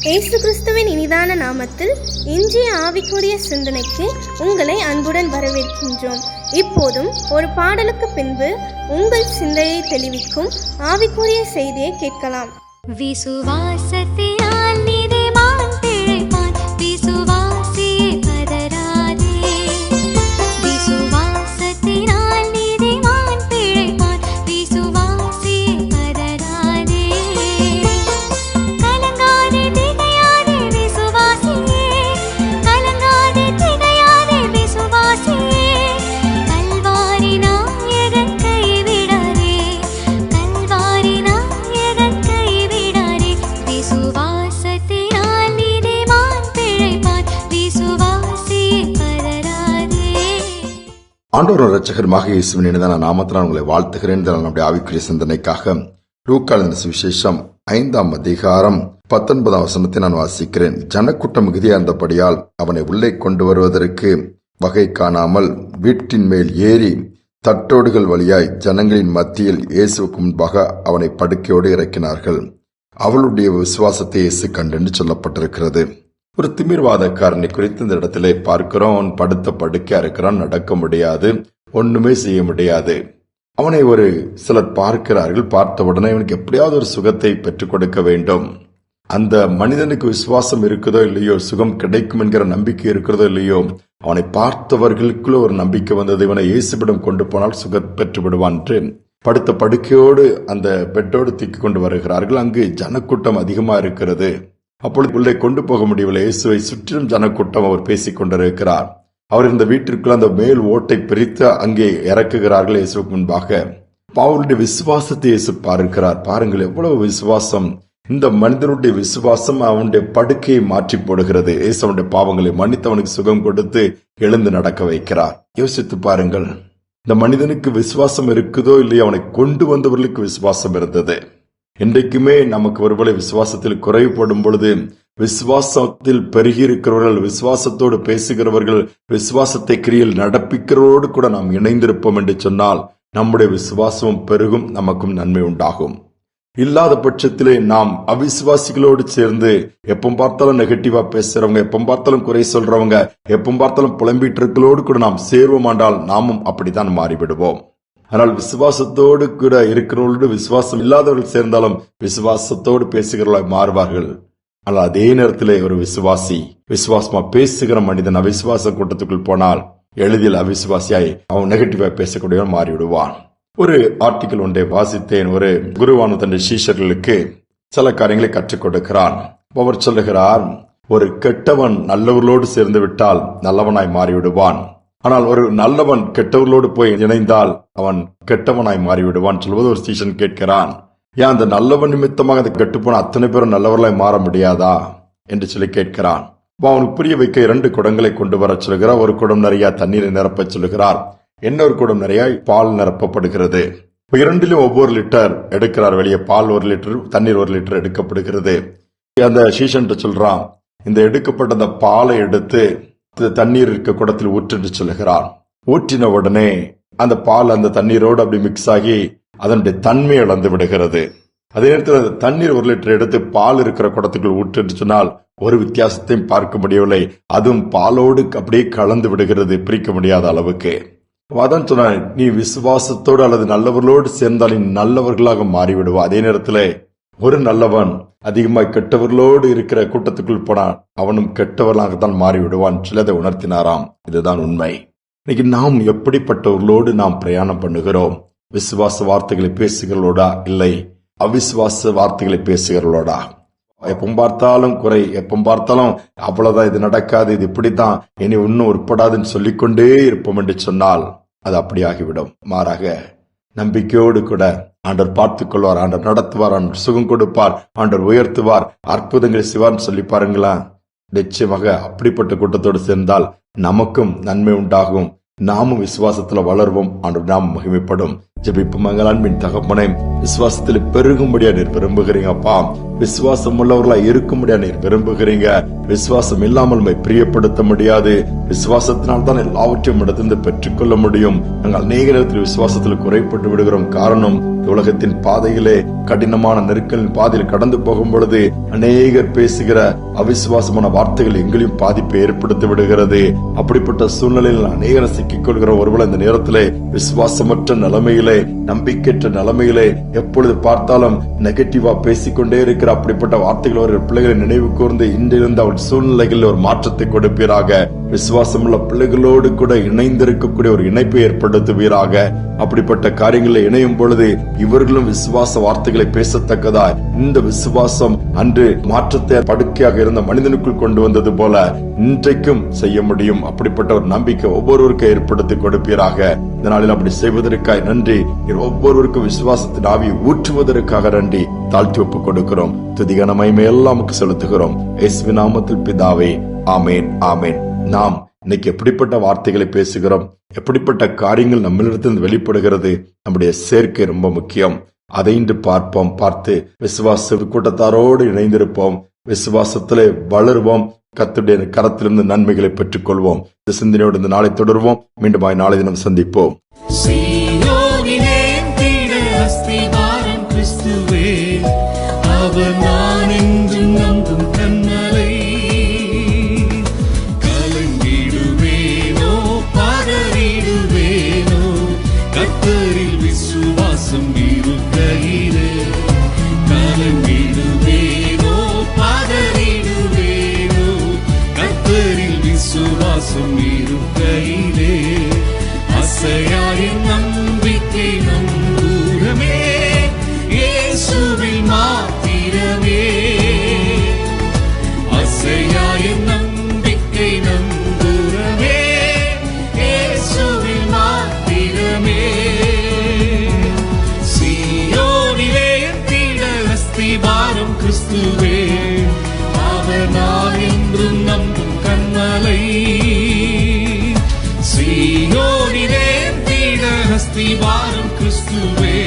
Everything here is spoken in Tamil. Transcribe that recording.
இயேசு கிறிஸ்துவின் இனிதான நாமத்தில் இன்றைய ஆவிக்குரிய சிந்தனைக்கு உங்களை அன்புடன் வரவேற்கின்றோம். இப்போதும் ஒரு பாடலுக்கு பின்பு உங்கள் சிந்தையை தெளிவிக்கும் ஆவிக்குரிய செய்தியை கேட்கலாம். விசுவாசத்தினால் நீதிமான் பிழைப்பான், விசுவாசியே பதறாதே. விசுவாசத்தினால் நீதிமான் பிழைப்பான், விசுவாசியே பதறாதே. கலங்காதே திகையாதே விசுவாசியே, கலங்காதே திகையாதே விசுவாசியே. கல்வாரி நாயகன் கைவிடாதே, கல்வாரி நாயகன் கைவிடாதே. விசுவாசத்தினால் நீதிமான் பிழைப்பான், விசுவாசியே பதறாதே. ஆண்டவரும் இரட்சகருமாக இயேசுவின் இனிதான நாமத்தினால் உங்களை வாழ்த்துகிறேன். நம்முடைய ஆவிக்குரிய சிந்தனைக்காக லூக்கா எழுதின சுவிசேஷம் 5ஆம் அதிகாரம் 19ஆம் வசனத்தை நான் வாசிக்கிறேன். ஜனக்கூட்டம் மிகுதியா இருந்தபடியால் அவனை உள்ளே கொண்டு வருவதற்கு வகை காணாமல் வீட்டின் மேல் ஏறி தட்டோடுகள் வழியாய் ஜனங்களின் மத்தியில் இயேசுவுக்கு முன்பாக அவனை படுக்கையோடு இறக்கினார்கள். அவளுடைய விசுவாசத்தை இயேசு கண்டென்று சொல்லப்பட்டிருக்கிறது. ஒரு திமிர்வாதக்காரனை குறித்து இந்த இடத்திலே பார்க்கிறோம். அவன் படுத்த படுக்கையா இருக்கிறான், நடக்க முடியாது, ஒண்ணுமே செய்ய முடியாது. அவனை ஒரு சிலர் பார்க்கிறார்கள். பார்த்தவுடனே இவனுக்கு எப்படியாவது ஒரு சுகத்தை பெற்றுக் கொடுக்க வேண்டும். அந்த மனிதனுக்கு விசுவாசம் இருக்குதோ இல்லையோ, சுகம் கிடைக்கும் என்கிற நம்பிக்கை இருக்கிறதோ இல்லையோ, அவனை பார்த்தவர்களுக்குள்ள ஒரு நம்பிக்கை வந்தது, இவனை இயேசுவிடம் கொண்டு போனால் சுகம் பெற்று விடுவான் என்று படுத்த படுக்கையோடு அந்த பெட்டோடு தூக்கி கொண்டு வருகிறார்கள். அங்கு ஜனக்கூட்டம் அதிகமா இருக்கிறது. அப்பொழுது உள்ளே கொண்டு போக முடியவில்லை. இயேசுவை சுற்றிலும் ஜனக்கூட்டம் அவர் பேசிக் கொண்டிருக்கிறார். அவர் இந்த வீட்டிற்குள்ள அந்த மேல் ஓட்டை பிரித்து அங்கே இறக்குகிறார்கள் இயேசுக்கு முன்பாக. அவருடைய விசுவாசத்தை இயேசு பார்க்கிறார். பாருங்கள் எவ்வளவு விசுவாசம்! இந்த மனிதனுடைய விசுவாசம் அவனுடைய படுக்கையை மாற்றி போடுகிறது. இயேசு அவனுடைய பாவங்களை மன்னித்து அவனுக்கு சுகம் கொடுத்து எழுந்து நடக்க வைக்கிறார். யோசித்து பாருங்கள், இந்த மனிதனுக்கு விசுவாசம் இருக்குதோ இல்லையோ, அவனை கொண்டு வந்தவர்களுக்கு விசுவாசம் இருந்தது. இன்றைக்குமே நமக்கு ஒருவேளை விசுவாசத்தில் குறைபடும் பொழுது, விசுவாசத்தில் பெருகி இருக்கிறவர்கள், விசுவாசத்தோடு பேசுகிறவர்கள், விசுவாசத்தை கிரியில் நடப்பிக்கிறவரோடு கூட நாம் இணைந்திருப்போம் என்று சொன்னால் நம்முடைய விசுவாசமும் பெருகும், நமக்கும் நன்மை உண்டாகும். இல்லாத பட்சத்திலே நாம் அவிசுவாசிகளோடு சேர்ந்து எப்ப பார்த்தாலும் நெகட்டிவா பேசுறவங்க, எப்ப பார்த்தாலும் குறை சொல்றவங்க, எப்ப பார்த்தாலும் புலம்பிட்டு இருக்கிறோடு கூட நாம் சேர்வோமாண்டால் நாமும் அப்படித்தான் மாறிவிடுவோம். ஆனால் விசுவாசத்தோடு கூட இருக்கிறவர்களோடு விசுவாசம் இல்லாதவர்கள் சேர்ந்தாலும் விசுவாசத்தோடு பேசுகிறவர்களாய் மாறுவார்கள். ஆனால் அதே நேரத்திலே ஒரு விசுவாசமா பேசுகிற மனிதன் அவிசுவாச கூட்டத்துக்குள் போனால் எளிதில் அவிசுவாசியாய் அவன் நெகட்டிவா பேசக்கூடியவன் மாறிவிடுவான். ஒரு ஆர்டிகிள் ஒன்றை வாசித்தேன். ஒரு குருவான தன்னுடைய சீஷர்களுக்கு சில காரியங்களை கற்றுக் கொடுக்கிறான். அவர் சொல்லுகிறார், ஒரு கெட்டவன் நல்லவர்களோடு சேர்ந்து விட்டால் நல்லவனாய் மாறிவிடுவான். ஆனால் ஒரு நல்லவன் கெட்டவர்களோடு போய் இணைந்தால் அவன் கெட்டவனாய் மாறிவிடுவான் சொல்வது ஒரு சீஷன் கேட்கிறான். ஏன் அந்த நல்லவன் நிமித்தமாக அந்த கெட்டுப்போன அத்தனை பேரும் நல்லவர்களாய் மாற முடியாதா என்று சொல்லி கேட்கிறான். அவனுக்கு புரிய வைக்க 2 குடங்களை கொண்டு வர சொல்கிறார். ஒரு குடம் நிறைய தண்ணீரை நிரப்ப சொல்கிறார். இன்னொரு குடம் நிறைய பால் நிரப்பப்படுகிறது. 2லும் ஒவ்வொரு லிட்டர் எடுக்கிறார் வெளியே. பால் 1 லிட்டர், தண்ணீர் 1 லிட்டர் எடுக்கப்படுகிறது. அந்த சீஷன் சொல்றான், இந்த எடுக்கப்பட்ட அந்த பாலை எடுத்து தண்ணீர் இருக்க குடத்தில் ஊற்று சொல்லுகிறார். ஊற்றின உடனே அந்த பால் அந்த தண்ணீரோடு அப்படி மிக்ஸ் ஆகி அதனுடைய தன்மை இழந்து விடுகிறது. அதே நேரத்தில் அந்த தண்ணீர் 1 லிட்டர் எடுத்து பால் இருக்கிற குடத்துக்குள் ஊற்று சொன்னால் ஒரு வித்தியாசத்தையும் பார்க்க முடியவில்லை. அதுவும் பாலோடு அப்படியே கலந்து விடுகிறது, பிரிக்க முடியாத அளவுக்கு. அதான் சொன்ன, நீ விசுவாசத்தோடு அல்லது நல்லவர்களோடு சேர்ந்தால் நீ நல்லவர்களாக மாறிவிடுவா. அதே நேரத்தில் ஒரு நல்லவன் அதிகமாய் கெட்டவர்களோடு இருக்கிற கூட்டத்துக்குள் போனான், அவனும் கெட்டவர்களாகத்தான் மாறிவிடுவான் சிலதை உணர்த்தினாராம். இதுதான் உண்மை. இன்னைக்கு நாம் எப்படிப்பட்டவர்களோடு நாம் பிரயாணம் பண்ணுகிறோம்? விசுவாச வார்த்தைகளை பேசுகிறோடா, இல்லை அவிசுவாச வார்த்தைகளை பேசுகிறோடா? எப்ப பார்த்தாலும் குறை, எப்ப பார்த்தாலும் அவ்வளவுதான், இது நடக்காது, இது இப்படித்தான், இனி இன்னும் உட்படாதுன்னு சொல்லிக்கொண்டே இருப்போம் என்று சொன்னால் அது அப்படி ஆகிவிடும். மாறாக நம்பிக்கையோடு கூட ஆண்டவர் பார்த்துக் கொள்வார், ஆண்டவர் நடத்துவார், ஆண்டவர் சுகம் கொடுப்பார், ஆண்டவர் உயர்த்துவார், அற்புதங்களை செய்வார்னு சொல்லி பாருங்களா. நிச்சயமாக அப்படிப்பட்ட கூட்டத்தோடு சேர்ந்தால் நமக்கும் நன்மை உண்டாகும், நாமும் விசுவாசத்துல வளர்வோம், ஆண்டவர் நாம் மகிமைப்படும். ஜெபிப்போம். அன்பின் தகப்பனே, விசுவாசத்தில் பெருகும்படியா நீர் விரும்புகிறீங்கப்பா. விசுவாசம் உள்ளவர்களா இருக்கும்படியா நீர் விரும்புகிறீங்க. விசுவாசம் இல்லாமல் நம்மை பிரியப்படுத்த முடியாது. விசுவாசத்தினால் தான் எல்லாவற்றையும் இடத்திலிருந்து பெற்றுக்கொள்ள முடியும். நாங்கள் அநேக நேரத்தில் விசுவாசத்தில் குறைப்பட்டு விடுகிறோம். காரணம் உலகத்தின் பாதையிலே கடினமான நெருக்கலின் பாதையில் கடந்து போகும் பொழுது அநேகர் பேசுகிற அவிசுவாசமான வார்த்தைகள் எங்களையும் பாதிப்பை ஏற்படுத்தி விடுகிறது. அப்படிப்பட்ட சூழ்நிலையில் அநேகர் சிக்கிக் கொள்கிற ஒருவேளை இந்த நேரத்திலே விசுவாசமற்ற நிலைமையிலே, நம்பிக்கையற்ற நிலைமையிலே, எப்பொழுது பார்த்தாலும் நெகட்டிவா பேசிக்கொண்டே இருக்கிற அப்படிப்பட்ட வார்த்தைகள் ஒரு பிள்ளைகளை நினைவு கூர்ந்து இன்றிலிருந்து அவள் சூழ்நிலைகளில் ஒரு மாற்றத்தை கொடுப்பீராக. விசுவாசமுள்ள பிள்ளைகளோடு கூட இணைந்திருக்கக்கூடிய ஒரு இணைப்பை ஏற்படுத்துவீராக. அப்படிப்பட்ட காரியங்களில் இணையும் பொழுது இவர்களும் விசுவாச வார்த்தைகளை பேசத்தக்கதா இந்த விசுவாசம் அன்று மாற்றத்தை படுக்கையாக இருந்த மனிதனுக்குள் கொண்டு வந்தது போல இன்றைக்கும் செய்ய முடியும். அப்படிப்பட்ட ஒரு நம்பிக்கை ஒவ்வொருவருக்கும் ஏற்படுத்தி கொடுப்பீராக. இந்த நாளில் அப்படி செய்வதற்காக நன்றி. ஒவ்வொருவருக்கும் விசுவாசத்தின் ஆவியை ஊற்றுவதற்காக நன்றி. தாழ்த்தி ஒப்புக் கொடுக்கிறோம். துதிகான மகிமை எல்லாம் செலுத்துகிறோம். இயேசுவின் நாமத்தில் பிதாவே, ஆமேன், ஆமேன். நாம் இன்னைக்கு எப்படிப்பட்ட வார்த்தைகளை பேசுகிறோம், எப்படிப்பட்ட காரியங்கள் நம்மளிடத்திலிருந்து வெளிப்படுகிறது, நம்முடைய சேர்க்கை ரொம்ப முக்கியம். அதை இன்று பார்ப்போம். பார்த்து விசுவாச கூட்டத்தாரோடு இணைந்திருப்போம். விசுவாசத்திலே வளருவோம். கர்த்தருடைய கரத்திலிருந்து நன்மைகளை பெற்றுக் கொள்வோம். இந்த சிந்தனையோடு இந்த நாளை தொடருவோம். மீண்டும் நாளை தினம் சந்திப்போம். அவர் நான் என்றும் நம்பும் கண்மலை. கலங்கிடுவேனோ பதறிடுவேனோ கர்த்தரில் விசுவாசம் இருக்கையிலே. கலங்கிடுவேனோ பதறிடுவேனோ கர்த்தரில் விசுவாசம் இருக்கையிலே. அசையாய நம்பிக்கை நம்பூரமே இயேசுவில் மாத்திரமே. அசையாய நம்பிக்கை நம்புறமே இயேசுவில் மாத்திரமே. சீயோனிலே தீட அஸ்திபாரம் கிறிஸ்துவே. அவர் நான் என்றும் நம்பும் கண்மலை. சீயோனிலே தீட அஸ்திபாரம் கிறிஸ்துவே.